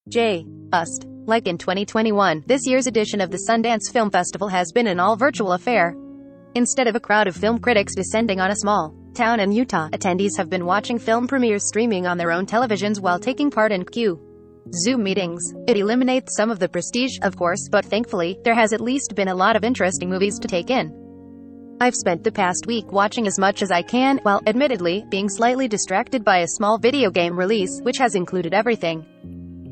Bust. Like in 2021, this year's edition of the Sundance Film Festival has been an all-virtual affair. Instead of a crowd of film critics descending on a small town in Utah, attendees have been watching film premieres streaming on their own televisions while taking part in Zoom meetings. It eliminates some of the prestige, of course, but thankfully, there has at least been a lot of interesting movies to take in. I've spent the past week watching as much as I can, while, admittedly, being slightly distracted by a small video game release, which has included everything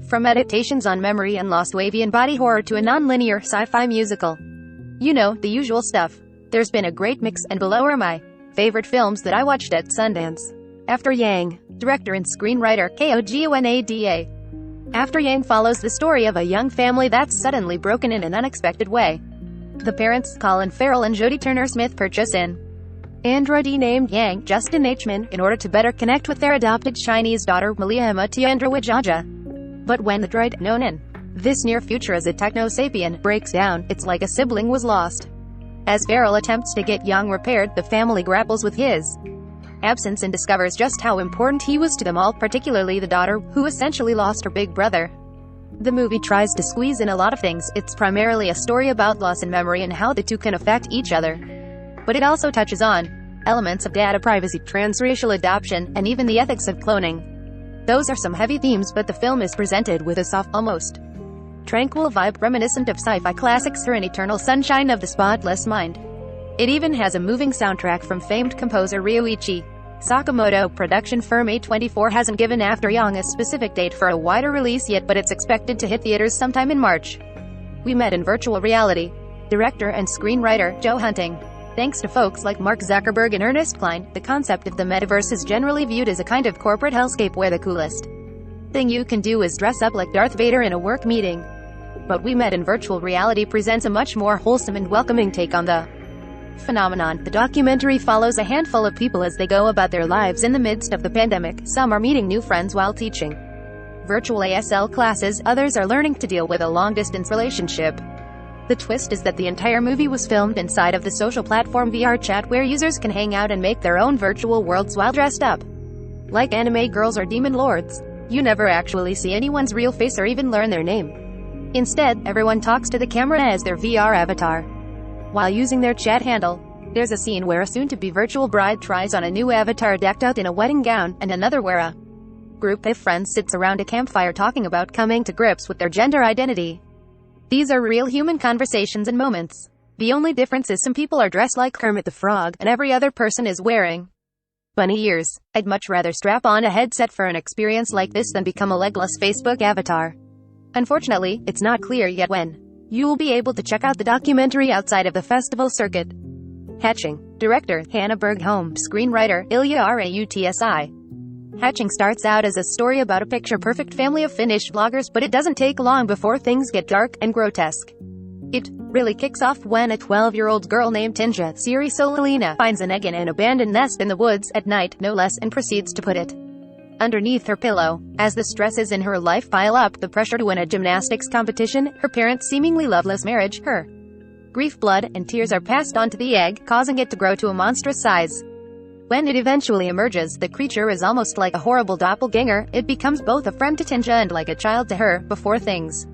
from meditations on memory and lost wavy and body horror to a non-linear sci-fi musical. You know, the usual stuff. There's been a great mix, and below are my favorite films that I watched at Sundance. After Yang. Director and screenwriter Kogonada. After Yang follows the story of a young family that's suddenly broken in an unexpected way. The parents, Colin Farrell and Jodie Turner-Smith, purchase an android named Yang, Justin H-man, in order to better connect with their adopted Chinese daughter, Malia Hematiandra. But when the droid, known in this near future as a techno-sapien, breaks down, it's like a sibling was lost. As Farrell attempts to get Yang repaired, the family grapples with his absence and discovers just how important he was to them all, particularly the daughter, who essentially lost her big brother. The movie tries to squeeze in a lot of things. It's primarily a story about loss and memory and how the two can affect each other. But it also touches on elements of data privacy, transracial adoption, and even the ethics of cloning. Those are some heavy themes, but the film is presented with a soft, almost tranquil vibe reminiscent of sci-fi classics or An Eternal Sunshine of the Spotless Mind. It even has a moving soundtrack from famed composer Ryuichi Sakamoto. Production firm A24 hasn't given After Yang a specific date for a wider release yet, but it's expected to hit theaters sometime in March. We met in virtual reality. Director and screenwriter Joe Hunting. Thanks to folks like Mark Zuckerberg and Ernest Cline, the concept of the metaverse is generally viewed as a kind of corporate hellscape where the coolest thing you can do is dress up like Darth Vader in a work meeting. But We Met in Virtual Reality presents a much more wholesome and welcoming take on the phenomenon. The documentary follows a handful of people as they go about their lives in the midst of the pandemic. Some are meeting new friends while teaching virtual ASL classes, others are learning to deal with a long-distance relationship. The twist is that the entire movie was filmed inside of the social platform VRChat, where users can hang out and make their own virtual worlds while dressed up like anime girls or demon lords. You never actually see anyone's real face or even learn their name. Instead, everyone talks to the camera as their VR avatar while using their chat handle. There's a scene where a soon-to-be virtual bride tries on a new avatar decked out in a wedding gown, and another where a group of friends sits around a campfire talking about coming to grips with their gender identity. These are real human conversations and moments. The only difference is some people are dressed like Kermit the Frog, and every other person is wearing bunny ears. I'd much rather strap on a headset for an experience like this than become a legless Facebook avatar. Unfortunately, it's not clear yet when you'll be able to check out the documentary outside of the festival circuit. Hatching. Director, Hannah Bergholm. Screenwriter, Ilya Rautsi. Hatching starts out as a story about a picture-perfect family of Finnish vloggers, but it doesn't take long before things get dark and grotesque. It really kicks off when a 12-year-old girl named Tinja Siri Solalina finds an egg in an abandoned nest in the woods, at night, no less, and proceeds to put it underneath her pillow. As the stresses in her life pile up, the pressure to win a gymnastics competition, her parents' seemingly loveless marriage, her grief, blood, and tears are passed on to the egg, causing it to grow to a monstrous size. When it eventually emerges, the creature is almost like a horrible doppelganger. It becomes both a friend to Tinja and like a child to her, before things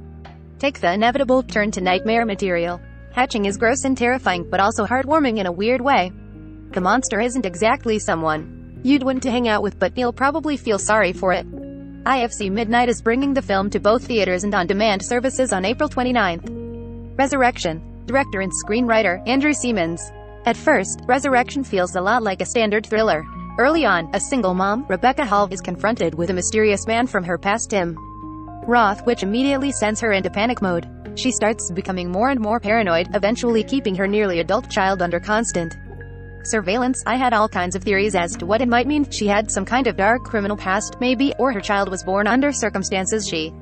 take the inevitable turn to nightmare material. Hatching is gross and terrifying, but also heartwarming in a weird way. The monster isn't exactly someone you'd want to hang out with, but you'll probably feel sorry for it. IFC Midnight is bringing the film to both theaters and on-demand services on April 29th. Resurrection. Director and screenwriter, Andrew Siemens. At first, Resurrection feels a lot like a standard thriller. Early on, a single mom, Rebecca Hall, is confronted with a mysterious man from her past, Tim Roth, which immediately sends her into panic mode. She starts becoming more and more paranoid, eventually keeping her nearly adult child under constant surveillance. I had all kinds of theories as to what it might mean. She had some kind of dark criminal past, maybe, or her child was born under circumstances she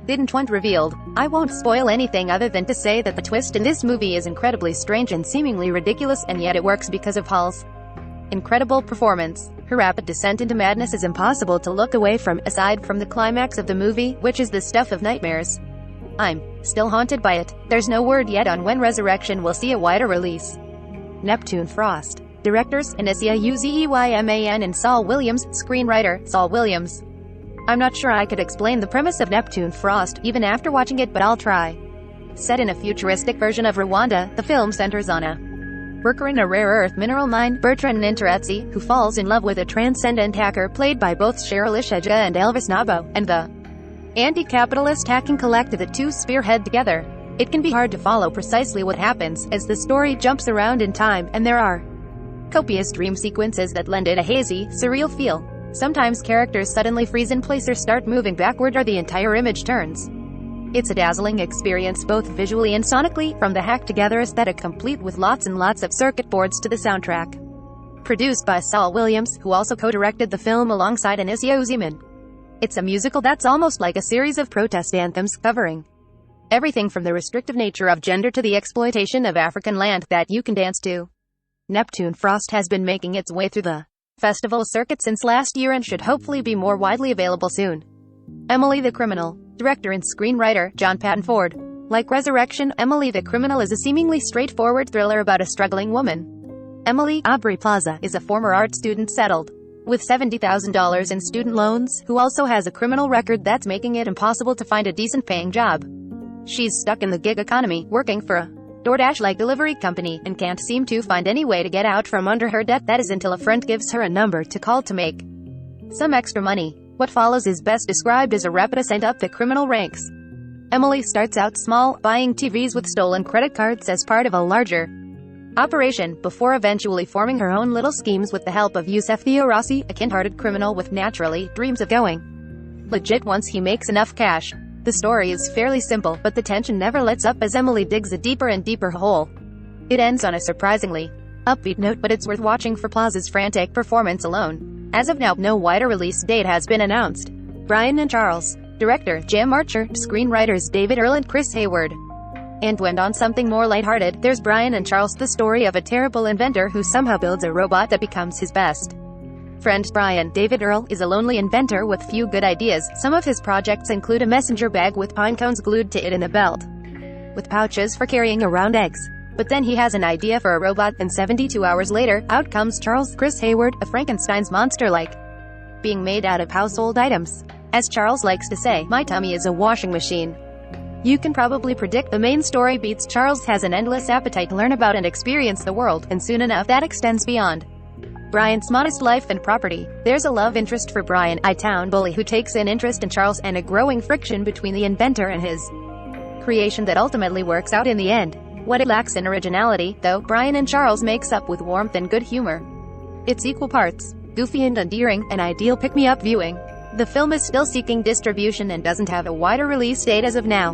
didn't want revealed. I won't spoil anything other than to say that the twist in this movie is incredibly strange and seemingly ridiculous, and yet it works because of Hall's incredible performance. Her rapid descent into madness is impossible to look away from, aside from the climax of the movie, which is the stuff of nightmares. I'm still haunted by it. There's no word yet on when Resurrection will see a wider release. Neptune Frost. Directors, Anicia Uzeyman and Saul Williams. Screenwriter, Saul Williams. I'm not sure I could explain the premise of Neptune Frost, even after watching it, but I'll try. Set in a futuristic version of Rwanda, the film centers on a worker in a rare earth mineral mine, Bertrand Ninteretse, who falls in love with a transcendent hacker played by both Cheryl Isheja and Elvis Nabo, and the anti-capitalist hacking collective the two spearhead together. It can be hard to follow precisely what happens, as the story jumps around in time, and there are copious dream sequences that lend it a hazy, surreal feel. Sometimes characters suddenly freeze in place or start moving backward, or the entire image turns. It's a dazzling experience both visually and sonically, from the hacked-together aesthetic complete with lots and lots of circuit boards to the soundtrack. Produced by Saul Williams, who also co-directed the film alongside Anissia Uziman. It's a musical that's almost like a series of protest anthems, covering everything from the restrictive nature of gender to the exploitation of African land that you can dance to. Neptune Frost has been making its way through the festival circuit since last year and should hopefully be more widely available soon. Emily the Criminal. Director and screenwriter, John Patton Ford. Like Resurrection, Emily the Criminal is a seemingly straightforward thriller about a struggling woman. Emily Aubrey Plaza is a former art student settled with $70,000 in student loans, who also has a criminal record that's making it impossible to find a decent paying job. She's stuck in the gig economy, working for a DoorDash-like delivery company, and can't seem to find any way to get out from under her debt. That is until a friend gives her a number to call to make some extra money. What follows is best described as a rapid ascent up the criminal ranks. Emily starts out small, buying TVs with stolen credit cards as part of a larger operation, before eventually forming her own little schemes with the help of Youssef Theo Rossi, a kind-hearted criminal with naturally dreams of going legit once he makes enough cash. The story is fairly simple, but the tension never lets up as Emily digs a deeper and deeper hole. It ends on a surprisingly upbeat note, but it's worth watching for Plaza's frantic performance alone. As of now, no wider release date has been announced. Brian and Charles. Director, Jim Archer. Screenwriters, David Earl and Chris Hayward. And to end on something more lighthearted, there's Brian and Charles, the story of a terrible inventor who somehow builds a robot that becomes his best friend. Brian, David Earl, is a lonely inventor with few good ideas. Some of his projects include a messenger bag with pine cones glued to it in a belt, with pouches for carrying around eggs. But then he has an idea for a robot, and 72 hours later, out comes Charles, Chris Hayward, a Frankenstein's monster-like being made out of household items. As Charles likes to say, my tummy is a washing machine. You can probably predict the main story beats. Charles has an endless appetite to learn about and experience the world, and soon enough that extends beyond Brian's modest life and property. There's a love interest for Brian, a town bully who takes an interest in Charles, and a growing friction between the inventor and his creation that ultimately works out in the end. What it lacks in originality, though, Brian and Charles makes up with warmth and good humor. It's equal parts goofy and endearing, an ideal pick-me-up viewing. The film is still seeking distribution and doesn't have a wider release date as of now.